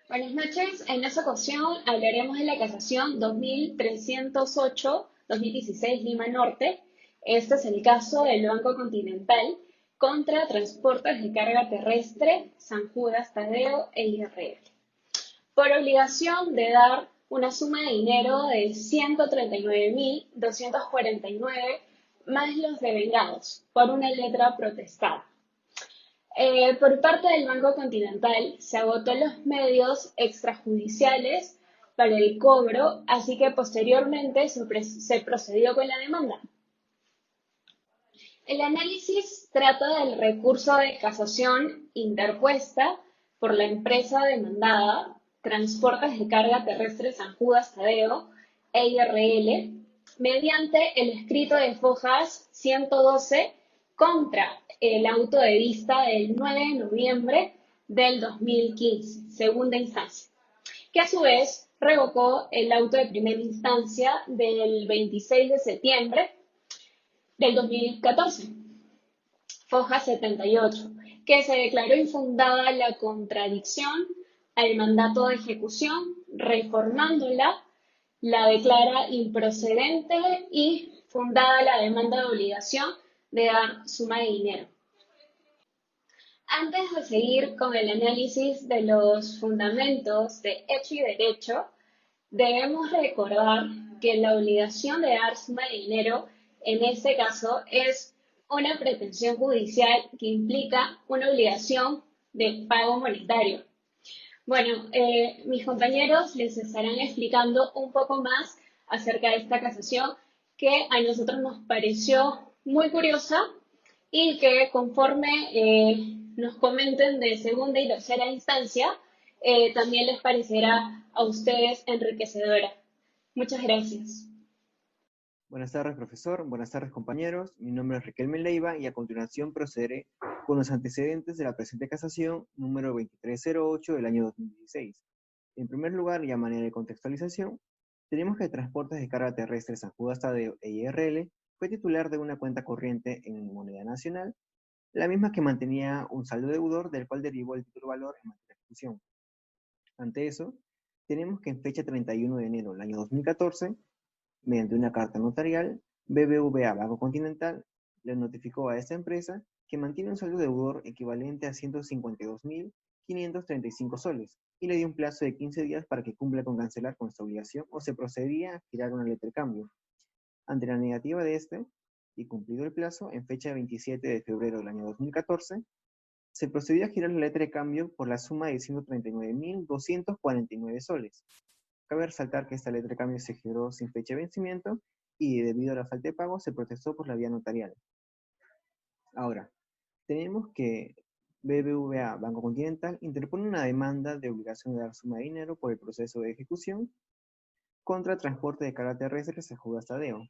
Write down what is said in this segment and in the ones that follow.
Buenas noches. En esta ocasión hablaremos de la casación 2308-2016 Lima Norte. Este es el caso del Banco Continental contra Transportes de Carga Terrestre, San Judas Tadeo e IRL, por obligación de dar una suma de dinero de 139.249 más los devengados por una letra protestada. Por parte del Banco Continental, se agotó los medios extrajudiciales para el cobro, así que posteriormente se procedió con la demanda. El análisis trata del recurso de casación interpuesta por la empresa demandada, Transportes de Carga Terrestre San Judas Tadeo, EIRL, mediante el escrito de Fojas 112 contra el auto de vista del 9 de noviembre del 2015, segunda instancia, que a su vez revocó el auto de primera instancia del 26 de septiembre del 2014, Foja 78, que se declaró infundada la contradicción al mandato de ejecución, reformándola, la declara improcedente y fundada la demanda de obligación de dar suma de dinero. Antes de seguir con el análisis de los fundamentos de hecho y derecho, debemos recordar que la obligación de dar suma de dinero en este caso es una pretensión judicial que implica una obligación de pago monetario. Bueno, mis compañeros les estarán explicando un poco más acerca de esta casación que a nosotros nos pareció muy curiosa y que conforme nos comenten de segunda y tercera instancia, también les parecerá a ustedes enriquecedora. Muchas gracias. Buenas tardes, profesor. Buenas tardes, compañeros. Mi nombre es Riquelme Leiva y a continuación procederé con los antecedentes de la presente casación número 2308 del año 2016. En primer lugar, y a manera de contextualización, tenemos que Transportes de Carga Terrestre San Judas Tadeo e IRL fue titular de una cuenta corriente en moneda nacional, la misma que mantenía un saldo deudor del cual derivó el título valor en materia de ejecución. Ante eso, tenemos que en fecha 31 de enero del año 2014, mediante una carta notarial, BBVA Banco Continental le notificó a esta empresa que mantiene un saldo deudor equivalente a 152.535 soles y le dio un plazo de 15 días para que cumpla con cancelar con esta obligación o se procedía a girar una letra de cambio. Ante la negativa de este, y cumplido el plazo, en fecha 27 de febrero del año 2014, se procedió a girar la letra de cambio por la suma de 139.249 soles. Cabe resaltar que esta letra de cambio se giró sin fecha de vencimiento y debido a la falta de pago se protestó por la vía notarial. Ahora, tenemos que BBVA Banco Continental interpone una demanda de obligación de dar suma de dinero por el proceso de ejecución contra transporte de carga terrestre San Judas Tadeo.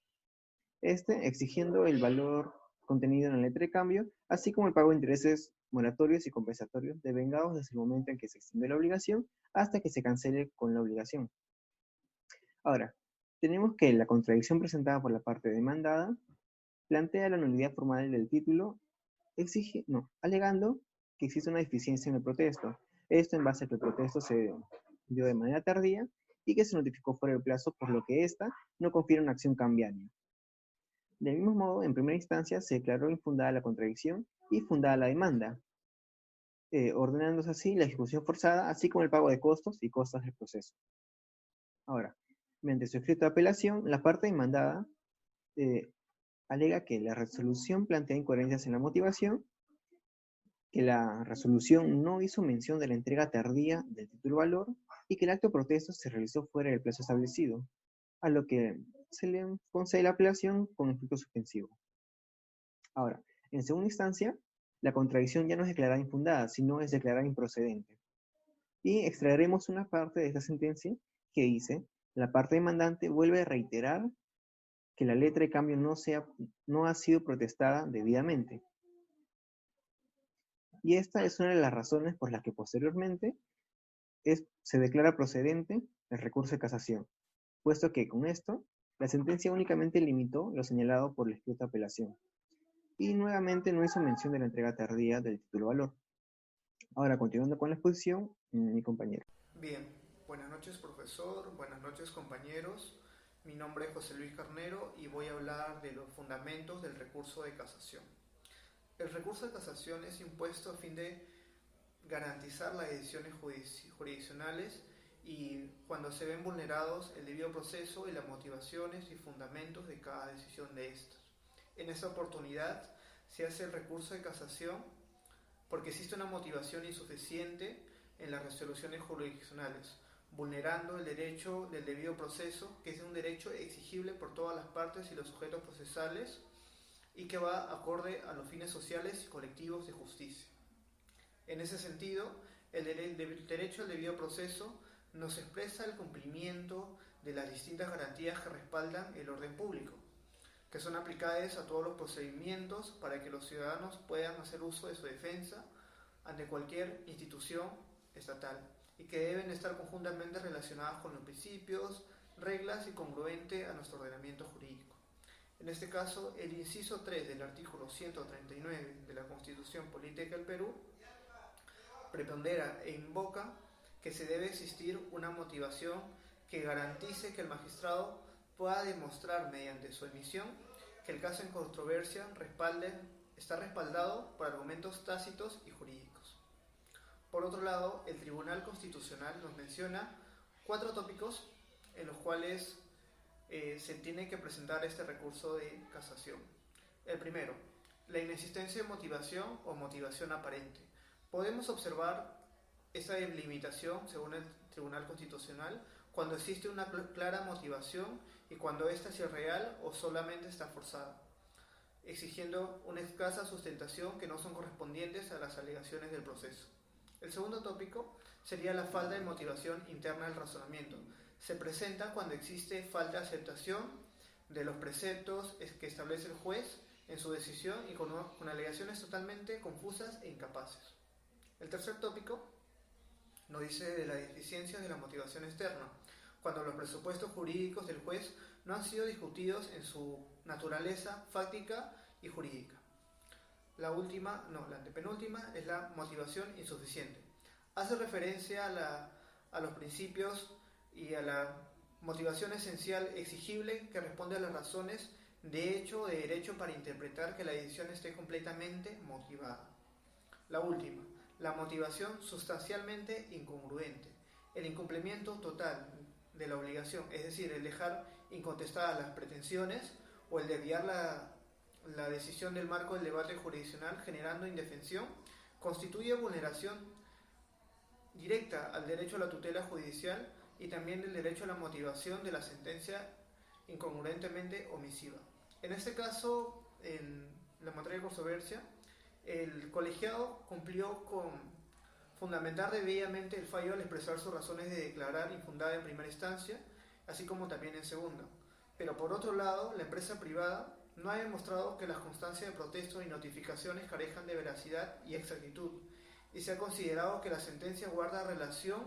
Exigiendo el valor contenido en la letra de cambio, así como el pago de intereses moratorios y compensatorios devengados desde el momento en que se extiende la obligación hasta que se cancele con la obligación. Ahora, tenemos que la contradicción presentada por la parte demandada plantea la nulidad formal del título, alegando que existe una deficiencia en el protesto. Esto en base a que el protesto se dio de manera tardía y que se notificó fuera del plazo, por lo que ésta no confiere una acción cambiaria. Del mismo modo, en primera instancia se declaró infundada la contradicción y fundada la demanda, ordenándose así la ejecución forzada, así como el pago de costos y costas del proceso. Ahora, mediante su escrito de apelación, la parte demandada eh, alega que la resolución plantea incoherencias en la motivación, que la resolución no hizo mención de la entrega tardía del título valor y que el acto de protesto se realizó fuera del plazo establecido, a lo que se le concede la apelación con efecto suspensivo. Ahora, en segunda instancia, la contradicción ya no es declarada infundada, sino es declarada improcedente. Y extraeremos una parte de esta sentencia que dice: la parte demandante vuelve a reiterar que la letra de cambio no ha sido protestada debidamente. Y esta es una de las razones por las que posteriormente se declara procedente el recurso de casación, puesto que con esto la sentencia únicamente limitó lo señalado por el escrito de apelación y nuevamente no hizo mención de la entrega tardía del título valor. Ahora, continuando con la exposición, mi compañero. Bien, buenas noches profesor, buenas noches compañeros. Mi nombre es José Luis Carnero y voy a hablar de los fundamentos del recurso de casación. El recurso de casación es impuesto a fin de garantizar las decisiones jurisdiccionales y cuando se ven vulnerados el debido proceso y las motivaciones y fundamentos de cada decisión de estos. En esta oportunidad se hace el recurso de casación porque existe una motivación insuficiente en las resoluciones jurisdiccionales, vulnerando el derecho del debido proceso, que es un derecho exigible por todas las partes y los sujetos procesales y que va acorde a los fines sociales y colectivos de justicia. En ese sentido, el derecho al debido proceso nos expresa el cumplimiento de las distintas garantías que respaldan el orden público, que son aplicadas a todos los procedimientos para que los ciudadanos puedan hacer uso de su defensa ante cualquier institución estatal y que deben estar conjuntamente relacionadas con los principios, reglas y congruente a nuestro ordenamiento jurídico. En este caso, el inciso 3 del artículo 139 de la Constitución Política del Perú prepondera e invoca que se debe existir una motivación que garantice que el magistrado pueda demostrar mediante su emisión que el caso en controversia está respaldado por argumentos tácitos y jurídicos. Por otro lado, el Tribunal Constitucional nos menciona 4 tópicos en los cuales se tiene que presentar este recurso de casación. El primero, la inexistencia de motivación o motivación aparente. Podemos observar esta limitación, según el Tribunal Constitucional, cuando existe una clara motivación y cuando ésta es irreal o solamente está forzada, exigiendo una escasa sustentación que no son correspondientes a las alegaciones del proceso. El segundo tópico sería la falta de motivación interna del razonamiento. Se presenta cuando existe falta de aceptación de los preceptos que establece el juez en su decisión y con alegaciones totalmente confusas e incapaces. El tercer tópico nos dice de la deficiencia de la motivación externa, cuando los presupuestos jurídicos del juez no han sido discutidos en su naturaleza fáctica y jurídica. La antepenúltima es la motivación insuficiente. Hace referencia a los principios y a la motivación esencial exigible que responde a las razones de hecho o de derecho para interpretar que la decisión esté completamente motivada. La última, la motivación sustancialmente incongruente. El incumplimiento total de la obligación, es decir, el dejar incontestadas las pretensiones o el desviar la decisión del marco del debate jurisdiccional generando indefensión, constituye vulneración directa al derecho a la tutela judicial y también del derecho a la motivación de la sentencia incongruentemente omisiva. En este caso, en la materia de controversia, el colegiado cumplió con fundamentar debidamente el fallo al expresar sus razones de declarar infundada en primera instancia, así como también en segunda. Pero por otro lado, la empresa privada no ha demostrado que las constancias de protestos y notificaciones carezcan de veracidad y exactitud, y se ha considerado que la sentencia guarda relación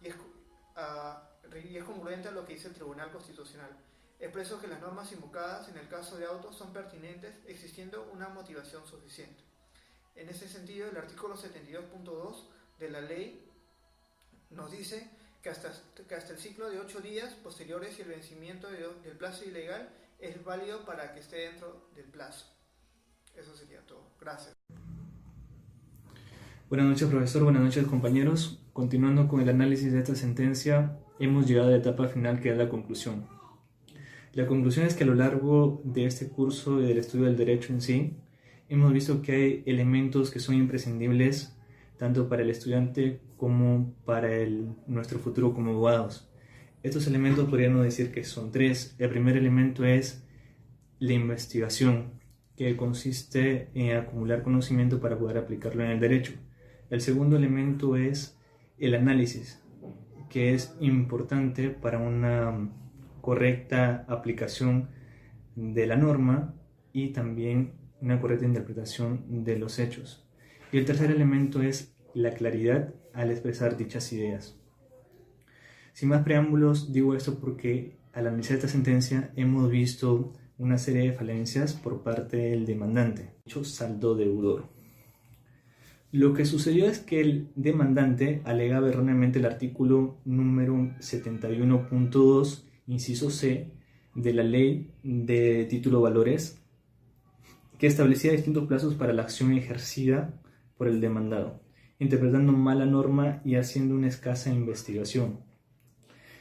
y es congruente a lo que dice el Tribunal Constitucional. Expreso que las normas invocadas en el caso de autos son pertinentes, existiendo una motivación suficiente. En ese sentido, el artículo 72.2 de la ley nos dice que hasta el ciclo de 8 días posteriores y el vencimiento del plazo ilegal es válido para que esté dentro del plazo. Eso sería todo. Gracias. Buenas noches, profesor. Buenas noches, compañeros. Continuando con el análisis de esta sentencia, hemos llegado a la etapa final, que es la conclusión. La conclusión es que a lo largo de este curso y del estudio del derecho en sí, hemos visto que hay elementos que son imprescindibles tanto para el estudiante como para nuestro futuro como abogados. Estos elementos podríamos decir que son 3. El primer elemento es la investigación, que consiste en acumular conocimiento para poder aplicarlo en el derecho. El segundo elemento es el análisis, que es importante para una correcta aplicación de la norma y también una correcta interpretación de los hechos. Y el tercer elemento es la claridad al expresar dichas ideas. Sin más preámbulos, digo esto porque al analizar esta sentencia hemos visto una serie de falencias por parte del demandante, hecho saldo deudor. Lo que sucedió es que el demandante alegaba erróneamente el artículo número 71.2, inciso C, de la Ley de Título Valores, que establecía distintos plazos para la acción ejercida por el demandado, interpretando mal la norma y haciendo una escasa investigación.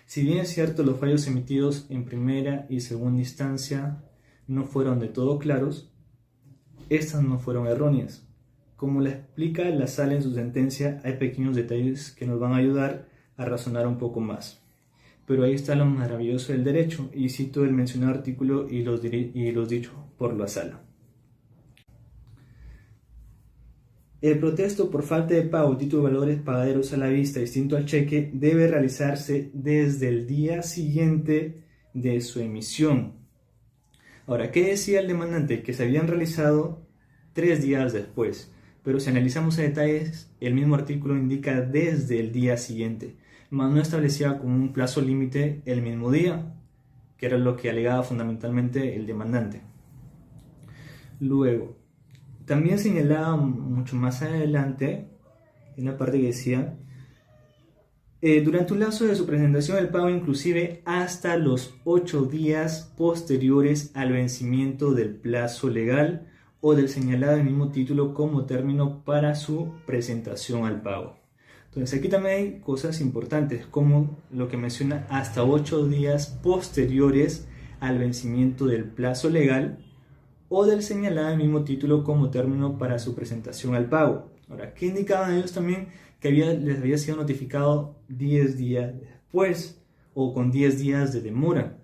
Si bien es cierto, los fallos emitidos en primera y segunda instancia no fueron de todo claros, estas no fueron erróneas. Como la explica la Sala en su sentencia, hay pequeños detalles que nos van a ayudar a razonar un poco más. Pero ahí está lo maravilloso del derecho, y cito el mencionado artículo y los dichos por la Sala. El protesto por falta de pago de título de valores pagaderos a la vista distinto al cheque debe realizarse desde el día siguiente de su emisión. Ahora, ¿qué decía el demandante? Que se habían realizado 3 días después, pero si analizamos a detalles, el mismo artículo indica desde el día siguiente, mas no establecía como un plazo límite el mismo día, que era lo que alegaba fundamentalmente el demandante. Luego, también señalaba mucho más adelante, en la parte que decía, durante un lapso de su presentación el pago inclusive hasta los 8 días posteriores al vencimiento del plazo legal o del señalado del mismo título como término para su presentación al pago. Entonces aquí también hay cosas importantes, como lo que menciona hasta 8 días posteriores al vencimiento del plazo legal o del señalado del mismo título como término para su presentación al pago. Ahora, ¿qué indicaban ellos también? Que les había sido notificado 10 días después o con 10 días de demora,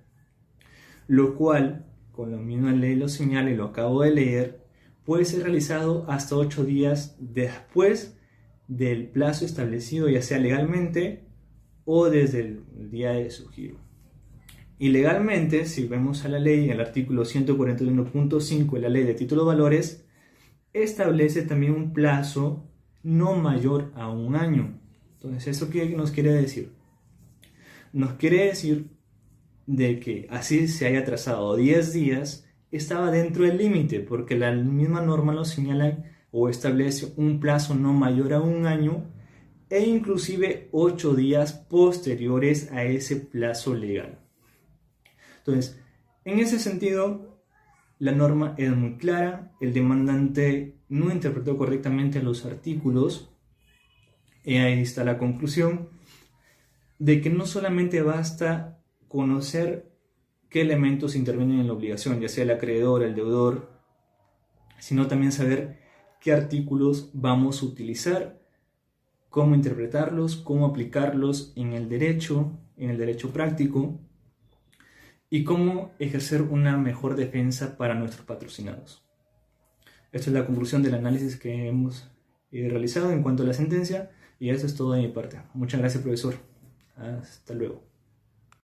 lo cual, con la misma ley lo señala y lo acabo de leer, puede ser realizado hasta 8 días después del plazo establecido, ya sea legalmente o desde el día de su giro. Y legalmente, si vemos a la ley, el artículo 141.5 de la Ley de Título de Valores, establece también un plazo no mayor a 1 año. Entonces, ¿eso qué nos quiere decir? Nos quiere decir de que así se haya trazado 10 días, estaba dentro del límite, porque la misma norma lo señala o establece un plazo no mayor a 1 año e inclusive 8 días posteriores a ese plazo legal. Entonces, en ese sentido, la norma es muy clara, el demandante no interpretó correctamente los artículos, y ahí está la conclusión de que no solamente basta conocer qué elementos intervienen en la obligación, ya sea el acreedor, el deudor, sino también saber qué artículos vamos a utilizar, cómo interpretarlos, cómo aplicarlos en el derecho práctico, y cómo ejercer una mejor defensa para nuestros patrocinados. Esta es la conclusión del análisis que hemos realizado en cuanto a la sentencia, y eso es todo de mi parte. Muchas gracias, profesor. Hasta luego.